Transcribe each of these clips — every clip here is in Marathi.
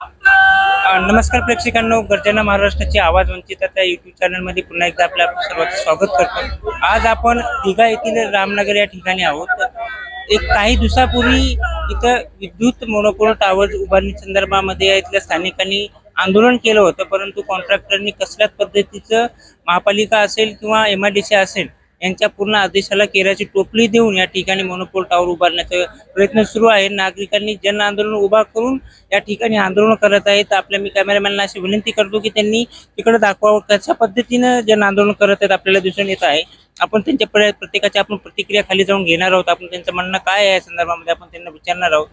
नमस्कार प्रेक्षकांनो, गर्जना महाराष्ट्राची आवाज वंचितता यूट्यूब चॅनलमध्ये पुन्हा एकदा आपल्या सर्वांचं स्वागत करतो। आज आपण दिघा येथील रामनगर या ठिकाणी आहोत। एक काही दिवसापूर्वी इथं विद्युत मोनोपोल टावर उभारणी संदर्भामध्ये इथल्या स्थानिकांनी आंदोलन केलं होतं, परंतु कॉन्ट्रॅक्टरनी कसल्याच पद्धतीचं महापालिका असेल किंवा MIDC असेल यांच्या पूर्ण आदेशाला केराची टोपली देऊन या ठिकाणी मोनोपोल टावर उभारण्याचा प्रयत्न सुरू आहे। नागरिकांनी जन आंदोलन उभा करून या ठिकाणी आंदोलन करत आहेत। आपल्या मी कॅमेरामॅनला अशी विनंती करतो की त्यांनी तिकडे दाखवावं कशा पद्धतीनं जन आंदोलन करत आहेत आपल्याला दिसून येत आहे। आपण त्यांच्या प्रत्येकाची आपण प्रतिक्रिया खाली जाऊन घेणार आहोत। आपण त्यांचं म्हणणं काय आहे या संदर्भामध्ये आपण त्यांना विचारणार आहोत।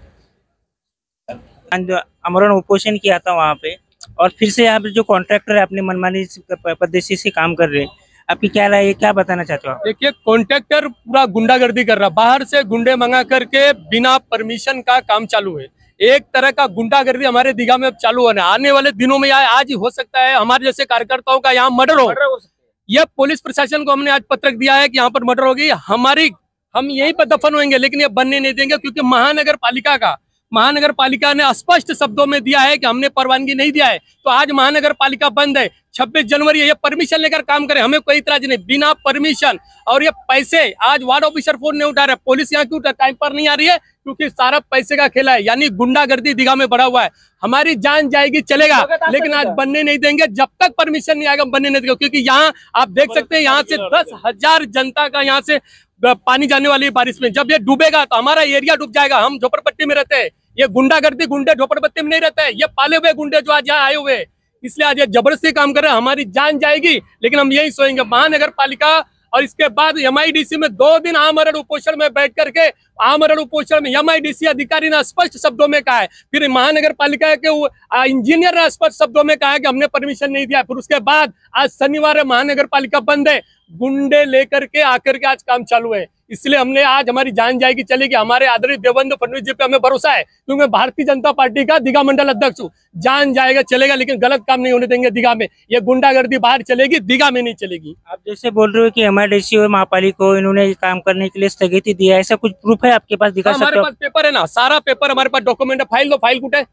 आमरण उपोषण किया था वहाँ पे, और फिर से यहाँ पे जो कॉन्ट्रैक्टर है अपने मनमानी पद्धति से काम कर रहे हैं, आपकी क्या राय है, क्या बताना चाहते हो आप? देखिए, कॉन्ट्रैक्टर पूरा गुंडागर्दी कर रहा, बाहर से गुंडे मंगा करके बिना परमिशन का काम चालू है। एक तरह का गुंडागर्दी हमारे दीघा में अब चालू होना, आने वाले दिनों में या आज ही हो सकता है हमारे जैसे कार्यकर्ताओं का यहाँ मर्डर हो। ये पुलिस प्रशासन को हमने आज पत्रक दिया है कि यहाँ पर मर्डर होगी, हम यहीं पर दफन होंगे, लेकिन ये बनने नहीं देंगे, क्योंकि महानगर पालिका ने स्पष्ट शब्दों में दिया है कि हमने परवानगी नहीं दिया है। तो आज महानगर पालिका बंद है। 26 जनवरी ये परमिशन लेकर काम करे, हमें कोई इतराज नहीं, बिना परमिशन। और ये पैसे आज वार्ड ऑफिसर फोन नहीं उठा रहे, पुलिस यहाँ क्यों टाइम पर नहीं आ रही है, क्योंकि सारा पैसे का खेला है। यानी गुंडागर्दी दीघा में बढ़ा हुआ है। हमारी जान जाएगी चलेगा, लेकिन आज बनने नहीं देंगे, जब तक परमिशन नहीं आएगा बनने नहीं देंगे। क्योंकि यहाँ आप देख सकते हैं, यहाँ से 10,000 जनता का यहाँ से पानी जाने वाली है बारिश में। जब ये डूबेगा तो हमारा एरिया डूब जाएगा। हम झोपड़पट्टी में रहते हैं, ये गुंडागर्दी गुंडे झोपड़पट्टी में नहीं रहते हैं, ये पाले हुए गुंडे जो आज यहाँ आए हुए हैं, इसलिए आज ये जबरदस्ती काम कर रहे हैं। हमारी जान जाएगी, लेकिन हम यही सोएंगे। महानगर पालिका और इसके बाद MIDC में 2 दिन आमरण उपोषण में बैठ करके, आमरण उपोषण में MIDC अधिकारी ने स्पष्ट शब्दों में कहा है, फिर महानगर पालिका के इंजीनियर ने स्पष्ट शब्दों में कहा है कि हमने परमिशन नहीं दिया। फिर उसके बाद आज शनिवार है, महानगर पालिका बंद है, गुंडे लेकर के आकर के आज काम चालू है। इसलिए हमने आज हमारी जान जाएगी चलेगी। हमारे आदरणीय देवेंद्र फडणवीस जी पे हमें भरोसा है, क्योंकि भारतीय जनता पार्टी का दीघा मंडल अध्यक्ष हूँ। जान जाएगा चलेगा, लेकिन गलत काम नहीं होने देंगे दीघा में। ये गुंडागर्दी बाहर चलेगी, दीघा में नहीं चलेगी। आप जैसे बोल रहे हो कि MIDC और महापालिका को इन्होंने काम करने के लिए स्थगिति दिया है, ऐसा कुछ प्रूफ है आपके पास, दिखा सकते हमारे हो? पास पेपर है ना, सारा पेपर हमारे पास, डॉक्यूमेंट है। फाइल दो, फाइल कुछ है,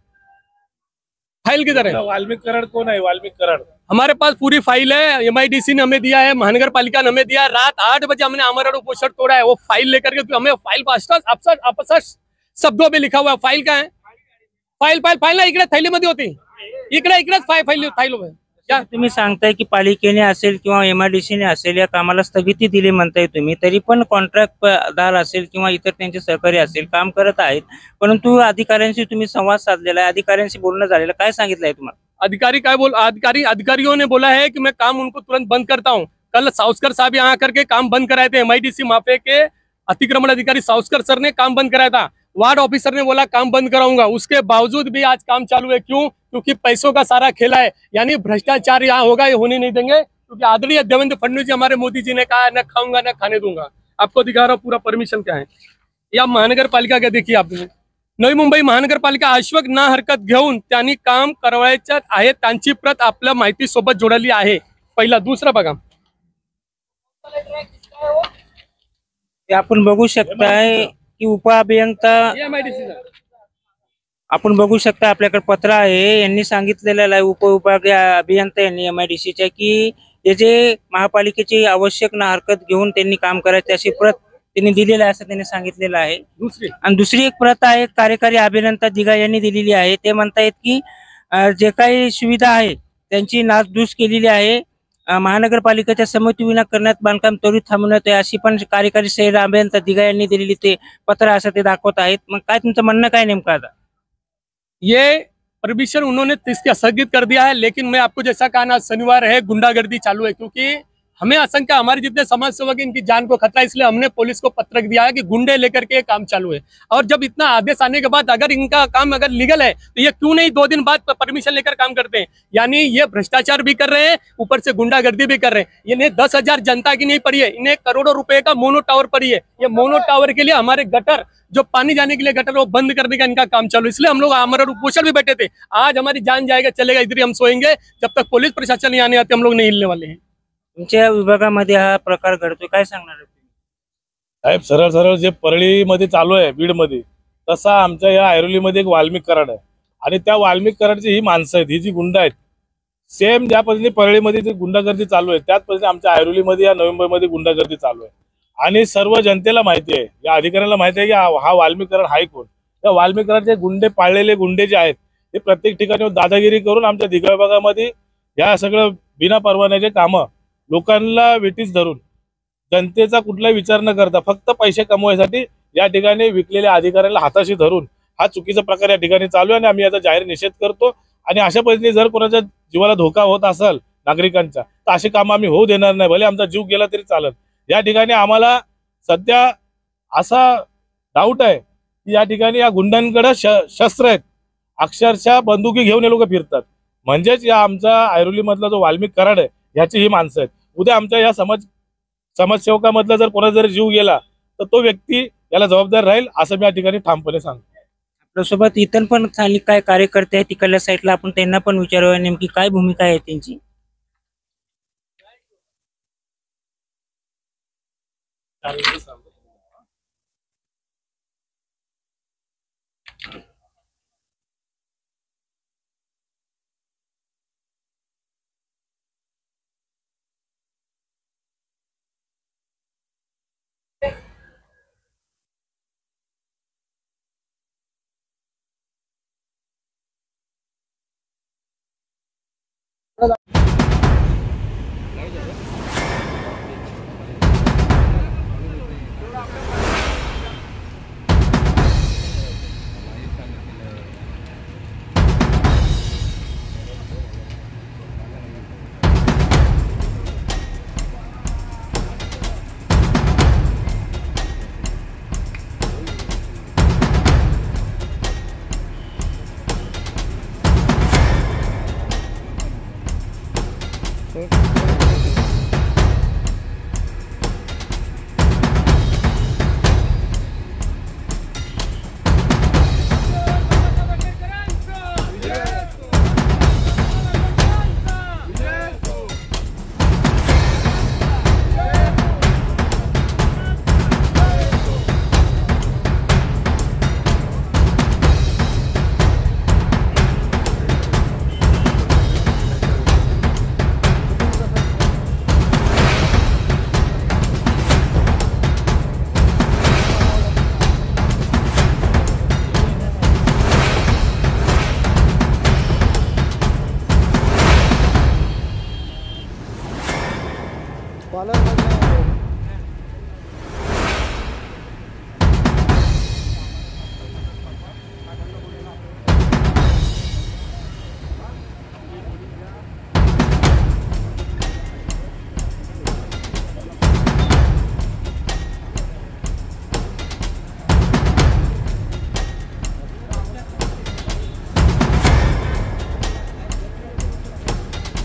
फाइल किधर है? वाल्मीकि कराड कौन है? वाल्मीकि कराड हमारे पास पूरी फाइल है। MIDC ने हमें दिया है, महानगर पालिका ने हमें दिया है। रात 8 बजे हमने आमरण उपोषण तोड़ा है, वो फाइल लेकर के। हमें फाइल अपसट शब्दों में लिखा हुआ है। फाइल का है? फाइल ना इकडे थैलीमध्ये होती, इकडेच फाइल क्या तुम्ही सांगताय की पालिकेने असेल किंवा MIDC ने असेल या कामाला स्थगिती दिली म्हणताय तुम्ही, तरी पण कॉन्ट्रॅक्टदार असेल किंवा इतर त्यांचे सहकारी असेल काम करत आहेत, परंतु अधिकाऱ्यांशी तुम्ही संवाद साधलेला आहे, अधिकाऱ्यांशी बोलणं झालेलं, काय सांगितलं आहे तुम्हाला? अधिकारियों ने बोला है कि मैं काम उनको तुरंत बंद करता हूँ। कल साउस्कर साहब यहाँ आकर के काम बंद कराए थे। MIDC माफे के अतिक्रमण अधिकारी साउस्कर सर ने काम बंद कराया था। वार्ड ऑफिसर ने बोला काम बंद कराऊंगा, उसके बावजूद भी आज काम चालू है। क्यों? क्योंकि पैसों का सारा खेला है। यानी भ्रष्टाचार यहाँ होगा, ये होने नहीं देंगे, क्योंकि आदरणीय देवेंद्र फडणवीस जी हमारे मोदी जी ने कहा न खाऊंगा न खाने दूंगा। आपको दिखा रहा हूँ पूरा परमिशन क्या है। या महानगर पालिका क्या देखिए आप, नवी मुंबई महानगरपालिका आश्वक ना हरकत घेऊन त्यांनी काम करवायचं आहे, त्यांची प्रत आपल्या माहिती सोबत जोडली आहे। पहिला, दुसरा बघा, आपण बघू शकताय की उपअभियंता, आपण बघू शकता आपल्याकडे पत्र आहे, यांनी सांगितलेलं आहे अभियंता यांनी MIDCच्या की हे जे महापालिकेची आवश्यक ना हरकत घेऊन त्यांनी काम करायचे अशी प्रत त्यांनी दिलेलं आहे असं त्यांनी सांगितलेलं आहे। दुसरी एक प्रत आहे कार्यकारी अभियंता दिघा यांनी दिलेली आहे। ते म्हणतायत की जे काही सुविधा आहे त्यांची नासधूस केलेली आहे, महानगरपालिकेच्या संमतीविना करण्यात बांधकाम त्वरित थांबवण्यात आहे अशी पण कार्यकारी सही अभियंता दिघा यांनी दिलेली ते पत्र असं ते दाखवत आहेत। मग काय तुमचं म्हणणं काय नेमकं आता? ये परमिशन उन्होंने इसके स्थगित कर दिया है, लेकिन मैं आपको जैसा कहा ना, शनिवार है, गुंडागर्दी चालू है। क्योंकि हमें असंख्य हमारे जितने समाज सेवक इनकी जान को खतरा, इसलिए हमने पुलिस को पत्रक दिया है कि गुंडे लेकर के काम चालू है। और जब इतना आदेश आने के बाद अगर इनका काम अगर लीगल है तो ये क्यों नहीं 2 दिन बाद परमिशन लेकर काम करते हैं? यानी ये भ्रष्टाचार भी कर रहे हैं, ऊपर से गुंडागर्दी भी कर रहे हैं। इन्हें 10,000 जनता की नहीं पड़ी है, इन्हें करोड़ों रुपए का मोनो टावर पड़ी है। ये मोनो टावर के लिए हमारे गटर, जो पानी जाने के लिए गटर, वो बंद करने का इनका काम चालू, इसलिए हम लोग आमरण उपोषण भी बैठे थे। आज हमारी जान जाएगा चलेगा, इधर ही हम सोएंगे, जब तक पुलिस प्रशासन नहीं आने आते हम लोग नहीं हिलने वाले हैं। तुमच्या विभागामध्ये हा प्रकार घडतोय, काय सांगणार आहे? साहेब, सरळ सरळ जे परळीमध्ये चालू आहे बीडमध्ये, तसा आमच्या या ऐरोलीमध्ये एक वाल्मिक कराड आहे। आणि त्या वाल्मिक कराडची ही माणसं आहेत, ही जी गुंड आहेत, सेम ज्या पद्धतीने परळीमध्ये जी गुंडागर्दी चालू आहे त्याच पद्धतीने आमच्या ऐरोलीमध्ये या नवी मुंबईमध्ये गुंडागर्दी चालू आहे. आणि सर्व जनतेला माहिती आहे, या अधिकाऱ्यांना माहिती आहे की हा वाल्मिक कराड हाय कोण. त्या वाल्मिक कराडचे गुंडे, पाळलेले गुंडे जे आहेत ते प्रत्येक ठिकाणी दादागिरी करून आमच्या दिघा विभागामध्ये या सगळं बिना परवान्याचे कामं लोकांना वेटीस धरून जनतेचा कुठलाही विचार न करता फक्त पैसे कमवायसाठी या ठिकाणी विकलेल्या अधिकाऱ्यांना हाताशी धरून हा चुकीचा प्रकार या ठिकाणी चालू आहे. आणि आम्ही याचा जाहीर निषेध करतो. आणि अशा पद्धतीने जर कोणाच्या जीवाला धोका होत असेल नागरिकांचा तर अशी कामं आम्ही होऊ देणार नाही, भले आमचा जीव गेला तरी चालत. या ठिकाणी आम्हाला सध्या असा डाऊट आहे की या ठिकाणी या गुंडांकडे शस्त्र आहेत, अक्षरशः बंदुकी घेऊन हे लोक फिरतात. म्हणजेच या आमचा ऐरोलीमधला जो वाल्मिक कराड आहे ह्याची ही माणसं आहेत. उद्या आमच्या या समाजसेवकामधला जर कोणाचा जर जीव गेला तर तो व्यक्ती याला जबाबदार राहील, असं मी या ठिकाणी ठामपणे सांगतो. आपल्यासोबत इतर पण स्थानिक काय कार्यकर्ते आहेत तिकडल्या साईडला, आपण त्यांना पण विचारूया नेमकी काय भूमिका आहे त्यांची.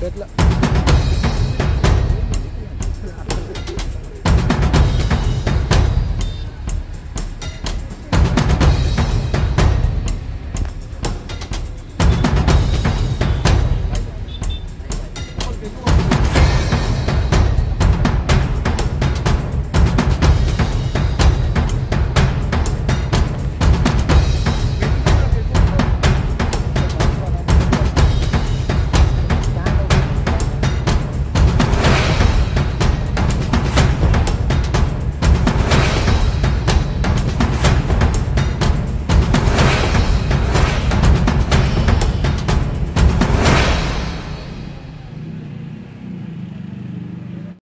घेतला